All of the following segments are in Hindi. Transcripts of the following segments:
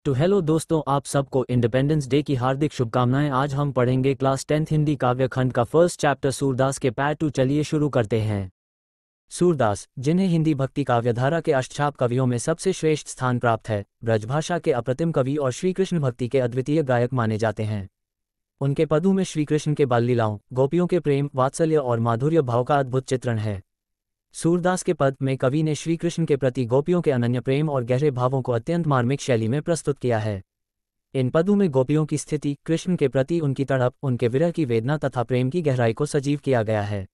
तो हेलो दोस्तों, आप सबको इंडिपेंडेंस डे की हार्दिक शुभकामनाएं। आज हम पढ़ेंगे क्लास 10th हिंदी काव्य खंड का फर्स्ट चैप्टर सूरदास के पैर टू। चलिए शुरू करते हैं। सूरदास, जिन्हें हिंदी भक्ति काव्यधारा के अष्टछाप कवियों में सबसे श्रेष्ठ स्थान प्राप्त है, ब्रजभाषा के अप्रतिम कवि और श्री कृष्ण भक्ति के अद्वितीय गायक माने जाते हैं। उनके पदों में श्री कृष्ण के बाल लीलाओं, गोपियों के प्रेम, वात्सल्य और माधुर्य भाव का अद्भुत चित्रण है। सूरदास के पद में कवि ने श्री कृष्ण के प्रति गोपियों के अनन्य प्रेम और गहरे भावों को अत्यंत मार्मिक शैली में प्रस्तुत किया है। इन पदों में गोपियों की स्थिति, कृष्ण के प्रति उनकी तड़प, उनके विरह की वेदना तथा प्रेम की गहराई को सजीव किया गया है।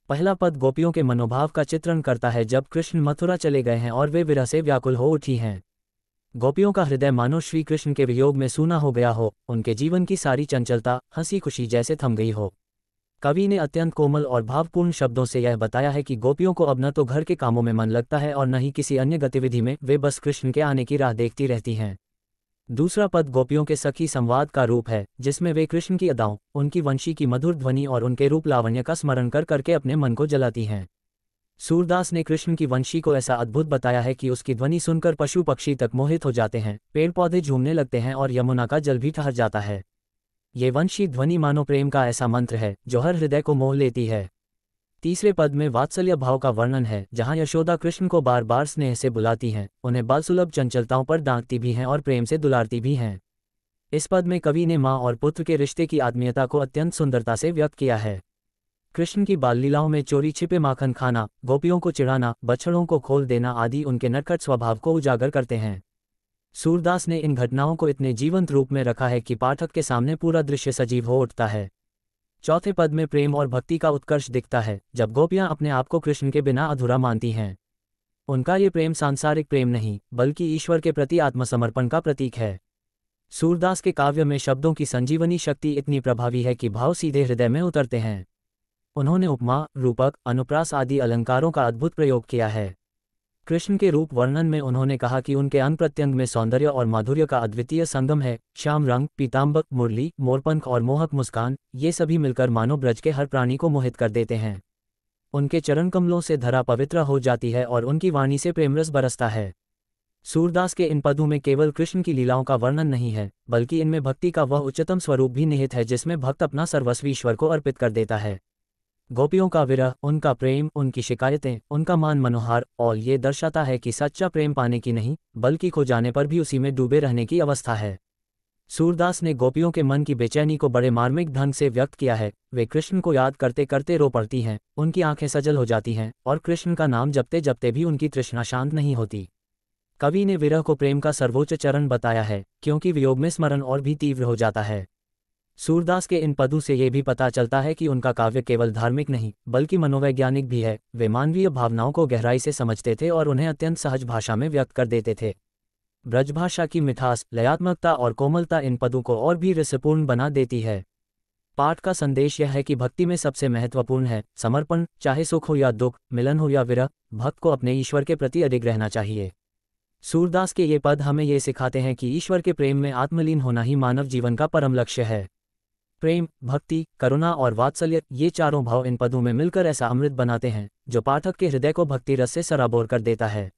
पहला पद गोपियों के मनोभाव का चित्रण करता है जब कृष्ण मथुरा चले गए हैं और वे विरह से व्याकुल हो उठी हैं। गोपियों का हृदय मानो श्री कृष्ण के वियोग में सूना हो गया हो, उनके जीवन की सारी चंचलता, हंसी खुशी जैसे थम गई हो। कवि ने अत्यंत कोमल और भावपूर्ण शब्दों से यह बताया है कि गोपियों को अब न तो घर के कामों में मन लगता है और न ही किसी अन्य गतिविधि में, वे बस कृष्ण के आने की राह देखती रहती हैं। दूसरा पद गोपियों के सखी संवाद का रूप है, जिसमें वे कृष्ण की अदाओं, उनकी वंशी की मधुर ध्वनि और उनके रूप लावण्य का स्मरण कर करके अपने मन को जलाती हैं। सूरदास ने कृष्ण की वंशी को ऐसा अद्भुत बताया है कि उसकी ध्वनि सुनकर पशु पक्षी तक मोहित हो जाते हैं, पेड़ पौधे झूमने लगते हैं और यमुना का जल भी ठहर जाता है। ये वंशी ध्वनि मानो प्रेम का ऐसा मंत्र है जो हर हृदय को मोह लेती है। तीसरे पद में वात्सल्य भाव का वर्णन है, जहाँ यशोदा कृष्ण को बार बार स्नेह से बुलाती हैं, उन्हें बालसुलभ चंचलताओं पर डांटती भी हैं और प्रेम से दुलारती भी हैं। इस पद में कवि ने माँ और पुत्र के रिश्ते की आत्मीयता को अत्यंत सुंदरता से व्यक्त किया है। कृष्ण की बाल लीलाओं में चोरी छिपे माखन खाना, गोपियों को चिढ़ाना, बछड़ों को खोल देना आदि उनके नटखट स्वभाव को उजागर करते हैं। सूरदास ने इन घटनाओं को इतने जीवंत रूप में रखा है कि पाठक के सामने पूरा दृश्य सजीव हो उठता है। चौथे पद में प्रेम और भक्ति का उत्कर्ष दिखता है, जब गोपियां अपने आप को कृष्ण के बिना अधूरा मानती हैं। उनका ये प्रेम सांसारिक प्रेम नहीं, बल्कि ईश्वर के प्रति आत्मसमर्पण का प्रतीक है। सूरदास के काव्य में शब्दों की संजीवनी शक्ति इतनी प्रभावी है कि भाव सीधे हृदय में उतरते हैं। उन्होंने उपमा, रूपक, अनुप्रास आदि अलंकारों का अद्भुत प्रयोग किया है। कृष्ण के रूप वर्णन में उन्होंने कहा कि उनके अंग प्रत्यंग में सौंदर्य और माधुर्य का अद्वितीय संगम है। श्याम रंग, पीताम्बर, मुरली, मोरपंख और मोहक मुस्कान, ये सभी मिलकर मानो ब्रज के हर प्राणी को मोहित कर देते हैं। उनके चरण कमलों से धरा पवित्र हो जाती है और उनकी वाणी से प्रेमरस बरसता है। सूरदास के इन पदों में केवल कृष्ण की लीलाओं का वर्णन नहीं है, बल्कि इनमें भक्ति का वह उच्चतम स्वरूप भी निहित है जिसमें भक्त अपना सर्वस्व ईश्वर को अर्पित कर देता है। गोपियों का विरह, उनका प्रेम, उनकी शिकायतें, उनका मान मनोहार, और ये दर्शाता है कि सच्चा प्रेम पाने की नहीं, बल्कि खो जाने पर भी उसी में डूबे रहने की अवस्था है। सूरदास ने गोपियों के मन की बेचैनी को बड़े मार्मिक ढंग से व्यक्त किया है। वे कृष्ण को याद करते करते रो पड़ती हैं, उनकी आंखें सजल हो जाती हैं और कृष्ण का नाम जपते जपते भी उनकी तृष्णा शांत नहीं होती। कवि ने विरह को प्रेम का सर्वोच्च चरण बताया है, क्योंकि वियोग में स्मरण और भी तीव्र हो जाता है। सूरदास के इन पदों से ये भी पता चलता है कि उनका काव्य केवल धार्मिक नहीं, बल्कि मनोवैज्ञानिक भी है। वे मानवीय भावनाओं को गहराई से समझते थे और उन्हें अत्यंत सहज भाषा में व्यक्त कर देते थे। ब्रजभाषा की मिठास, लयात्मकता और कोमलता इन पदों को और भी रसपूर्ण बना देती है। पाठ का संदेश यह है कि भक्ति में सबसे महत्वपूर्ण है समर्पण। चाहे सुख हो या दुख, मिलन हो या विरह, भक्त को अपने ईश्वर के प्रति अडिग रहना चाहिए। सूरदास के ये पद हमें ये सिखाते हैं कि ईश्वर के प्रेम में आत्मलीन होना ही मानव जीवन का परम लक्ष्य है। प्रेम, भक्ति, करुणा और वात्सल्य, ये चारों भाव इन पदों में मिलकर ऐसा अमृत बनाते हैं जो पाठक के हृदय को भक्ति रस से सराबोर कर देता है।